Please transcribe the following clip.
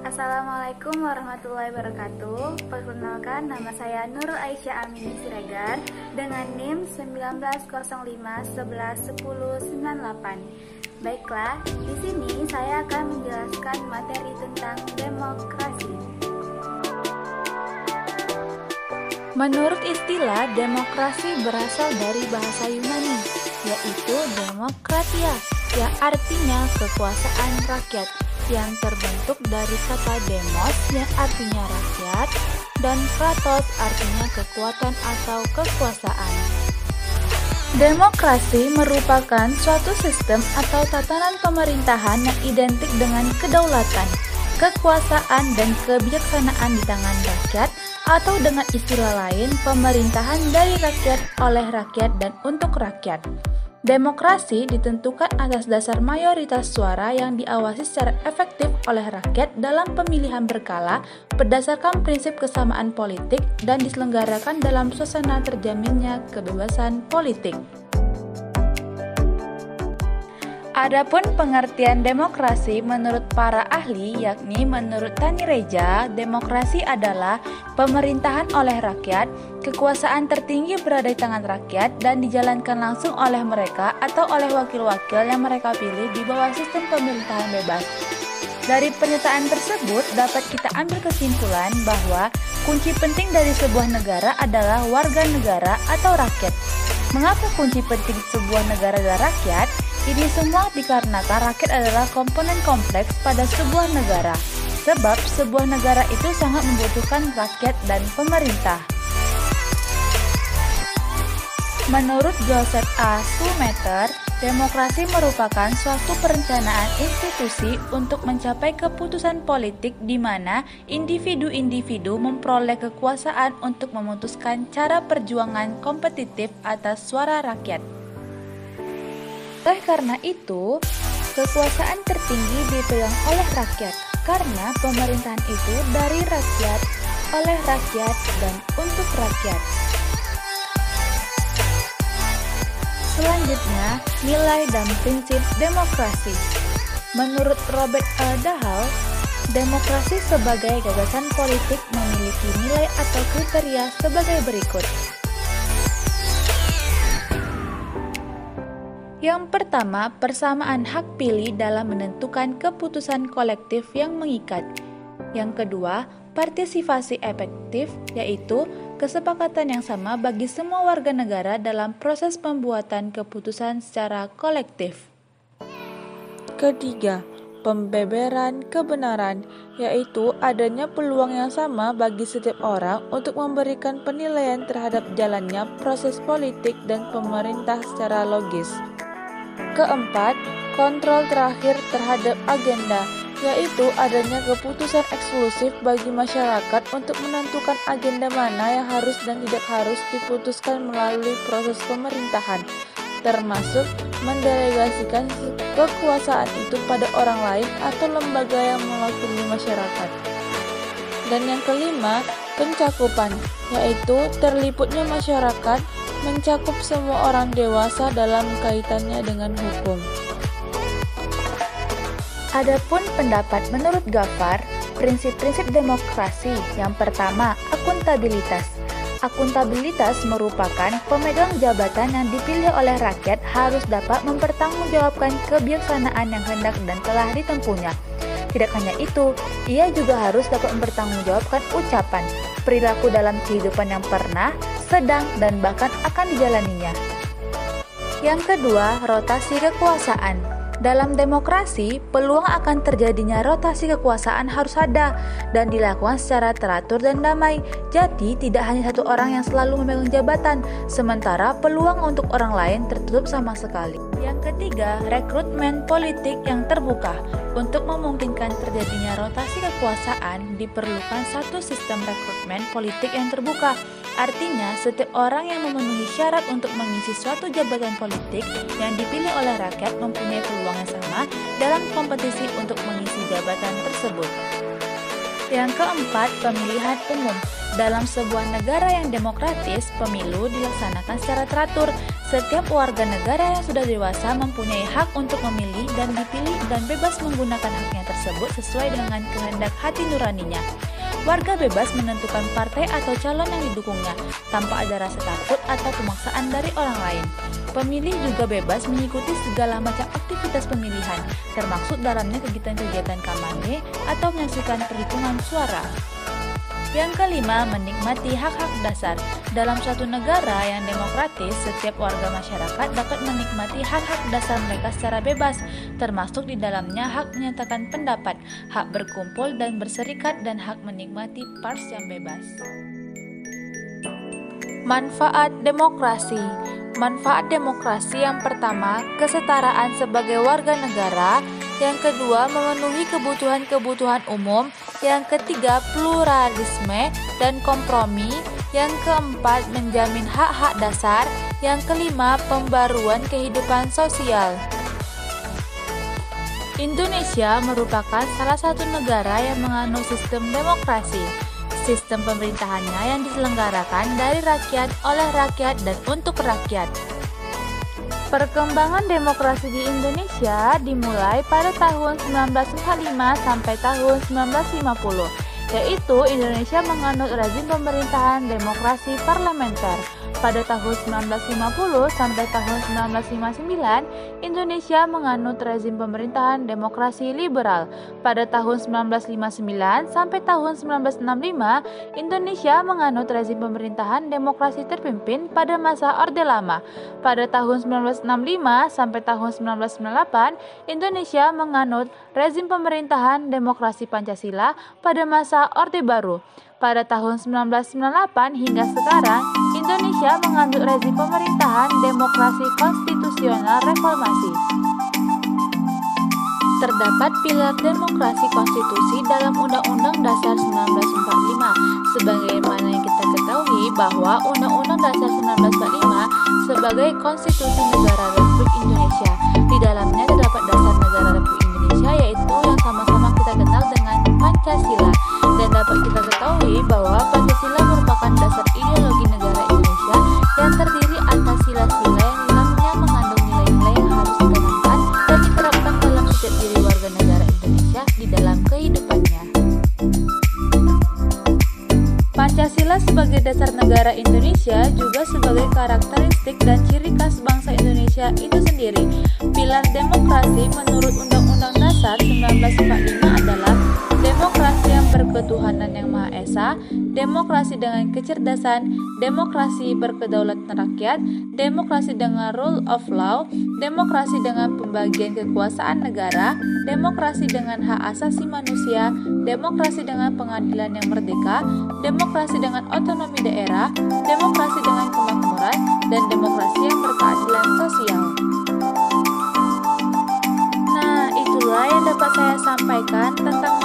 Assalamualaikum warahmatullahi wabarakatuh. Perkenalkan, nama saya Nurul Aisyah Amini Siregar dengan NIM 1905111098. Baiklah, di sini saya akan menjelaskan materi tentang demokrasi. Menurut istilah, demokrasi berasal dari bahasa Yunani, yaitu demokratia, yang artinya kekuasaan rakyat, yang terbentuk dari kata demos yang artinya rakyat dan kratos artinya kekuatan atau kekuasaan. Demokrasi merupakan suatu sistem atau tatanan pemerintahan yang identik dengan kedaulatan, kekuasaan dan kebijaksanaan di tangan rakyat, atau dengan istilah lain pemerintahan dari rakyat, oleh rakyat dan untuk rakyat. Demokrasi ditentukan atas dasar mayoritas suara yang diawasi secara efektif oleh rakyat dalam pemilihan berkala berdasarkan prinsip kesamaan politik dan diselenggarakan dalam suasana terjaminnya kebebasan politik. Adapun pengertian demokrasi menurut para ahli, yakni menurut Tani Reja, demokrasi adalah pemerintahan oleh rakyat, kekuasaan tertinggi berada di tangan rakyat dan dijalankan langsung oleh mereka atau oleh wakil-wakil yang mereka pilih di bawah sistem pemerintahan bebas. Dari pernyataan tersebut dapat kita ambil kesimpulan bahwa kunci penting dari sebuah negara adalah warga negara atau rakyat. Mengapa kunci penting sebuah negara adalah rakyat? Ini semua dikarenakan rakyat adalah komponen kompleks pada sebuah negara, sebab sebuah negara itu sangat membutuhkan rakyat dan pemerintah. Menurut Joseph A. Schumpeter, demokrasi merupakan suatu perencanaan institusi untuk mencapai keputusan politik di mana individu-individu memperoleh kekuasaan untuk memutuskan cara perjuangan kompetitif atas suara rakyat. Oleh karena itu, kekuasaan tertinggi dipegang oleh rakyat, karena pemerintahan itu dari rakyat, oleh rakyat, dan untuk rakyat. Selanjutnya, nilai dan prinsip demokrasi. Menurut Robert A. Dahl, demokrasi sebagai gagasan politik memiliki nilai atau kriteria sebagai berikut. Yang pertama, persamaan hak pilih dalam menentukan keputusan kolektif yang mengikat. Yang kedua, partisipasi efektif, yaitu kesepakatan yang sama bagi semua warga negara dalam proses pembuatan keputusan secara kolektif. Ketiga, pembeberan kebenaran, yaitu adanya peluang yang sama bagi setiap orang untuk memberikan penilaian terhadap jalannya proses politik dan pemerintah secara logis. Keempat, kontrol terakhir terhadap agenda, yaitu adanya keputusan eksklusif bagi masyarakat untuk menentukan agenda mana yang harus dan tidak harus diputuskan melalui proses pemerintahan, termasuk mendelegasikan kekuasaan itu pada orang lain atau lembaga yang mewakili masyarakat. Dan yang kelima, pencakupan, yaitu terliputnya masyarakat mencakup semua orang dewasa dalam kaitannya dengan hukum. Adapun pendapat menurut Gafar, prinsip-prinsip demokrasi yang pertama, akuntabilitas. Akuntabilitas merupakan pemegang jabatan yang dipilih oleh rakyat harus dapat mempertanggungjawabkan kebijaksanaan yang hendak dan telah ditempuhnya. Tidak hanya itu, ia juga harus dapat mempertanggungjawabkan ucapan, perilaku dalam kehidupan yang pernah, sedang, dan bahkan akan dijalaninya. Yang kedua, rotasi kekuasaan. Dalam demokrasi, peluang akan terjadinya rotasi kekuasaan harus ada dan dilakukan secara teratur dan damai. Jadi, tidak hanya satu orang yang selalu memegang jabatan, sementara peluang untuk orang lain tertutup sama sekali. Yang ketiga, rekrutmen politik yang terbuka. Untuk memungkinkan terjadinya rotasi kekuasaan, diperlukan satu sistem rekrutmen politik yang terbuka. Artinya, setiap orang yang memenuhi syarat untuk mengisi suatu jabatan politik yang dipilih oleh rakyat mempunyai peluang yang sama dalam kompetisi untuk mengisi jabatan tersebut. Yang keempat, pemilihan umum. Dalam sebuah negara yang demokratis, pemilu dilaksanakan secara teratur, Setiap warga negara yang sudah dewasa mempunyai hak untuk memilih dan dipilih dan bebas menggunakan haknya tersebut sesuai dengan kehendak hati nuraninya. Warga bebas menentukan partai atau calon yang didukungnya, tanpa ada rasa takut atau pemaksaan dari orang lain. Pemilih juga bebas mengikuti segala macam aktivitas pemilihan, termasuk dalamnya kegiatan-kegiatan kampanye atau menyaksikan perhitungan suara. Yang kelima, menikmati hak-hak dasar. Dalam suatu negara yang demokratis, setiap warga masyarakat dapat menikmati hak-hak dasar mereka secara bebas, termasuk di dalamnya hak menyatakan pendapat, hak berkumpul dan berserikat, dan hak menikmati pers yang bebas. Manfaat demokrasi. Manfaat demokrasi yang pertama, kesetaraan sebagai warga negara. Yang kedua, memenuhi kebutuhan-kebutuhan umum. Yang ketiga, pluralisme dan kompromi. Yang keempat, menjamin hak-hak dasar. Yang kelima, pembaruan kehidupan sosial. Indonesia merupakan salah satu negara yang menganut sistem demokrasi. Sistem pemerintahannya yang diselenggarakan dari rakyat, oleh rakyat, dan untuk rakyat. Perkembangan demokrasi di Indonesia dimulai pada tahun 1945 sampai tahun 1950, yaitu Indonesia menganut rezim pemerintahan demokrasi parlementer. Pada tahun 1950 sampai tahun 1959, Indonesia menganut rezim pemerintahan demokrasi liberal. Pada tahun 1959 sampai tahun 1965, Indonesia menganut rezim pemerintahan demokrasi terpimpin pada masa Orde Lama. Pada tahun 1965 sampai tahun 1998, Indonesia menganut rezim pemerintahan demokrasi Pancasila pada masa Orde Baru. Pada tahun 1998 hingga sekarang, Indonesia menganut rezim pemerintahan demokrasi konstitusional reformasi. Terdapat pilar demokrasi konstitusi dalam Undang-Undang Dasar 1945. Sebagaimana yang kita ketahui bahwa Undang-Undang Dasar 1945 sebagai konstitusi negara Republik Indonesia. Di dalamnya terdapat dasar negara Republik Indonesia, yaitu yang sama-sama kita kenal dengan Pancasila. Dan dapat kita ketahui bahwa Pancasila merupakan dasar ideologi negara Indonesia yang terdiri atas sila-sila yang di dalamnya mengandung nilai-nilai yang harus ditanamkan dan diterapkan dalam setiap diri warga negara Indonesia di dalam kehidupannya. Pancasila sebagai dasar negara Indonesia juga sebagai karakteristik dan ciri khas bangsa Indonesia itu sendiri. Pilar demokrasi menurut Undang-Undang Dasar 1945 adalah demokrasi yang berketuhanan yang Maha Esa, demokrasi dengan kecerdasan, demokrasi berkedaulatan rakyat, demokrasi dengan rule of law, demokrasi dengan pembagian kekuasaan negara, demokrasi dengan hak asasi manusia, demokrasi dengan pengadilan yang merdeka, demokrasi dengan otonomi daerah, demokrasi dengan kemakmuran, dan demokrasi yang berkeadilan sosial. Nah, itulah yang dapat saya sampaikan tentang